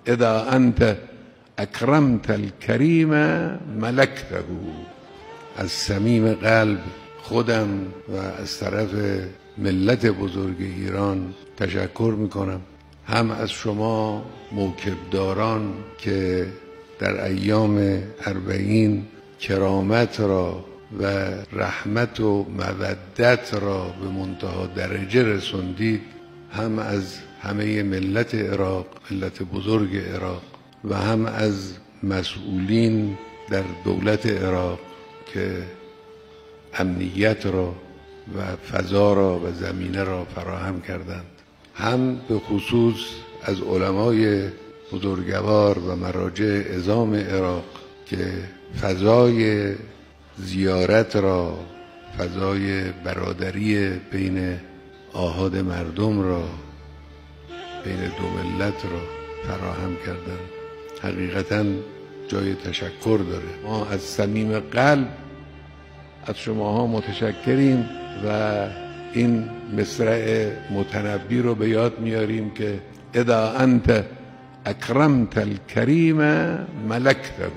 اذا انت اکرمت الکریم ملکته. از صمیم قلب خودم و از طرف ملت بزرگ ایران تشکر میکنم، هم از شما موکبداران که در ایام 40 کرامت را و رحمت و مودت را به منتها درجه رسوندید، هم از همه ملت عراق، ملت بزرگ عراق، و هم از مسئولین در دولت عراق که امنیت را و فضا را و زمینه را فراهم کردند، هم به خصوص از علمای بزرگوار و مراجع عظام عراق که فضای زیارت را، فضای برادری بین آحاد مردم را، بین دو ملت را فراهم کردند. حقیقتاً جای تشکر داره. ما از صمیم قلب از شماها متشکریم و این مصرع متنبی رو به یاد میاریم که اذا انت اکرمت الکریم ملکته.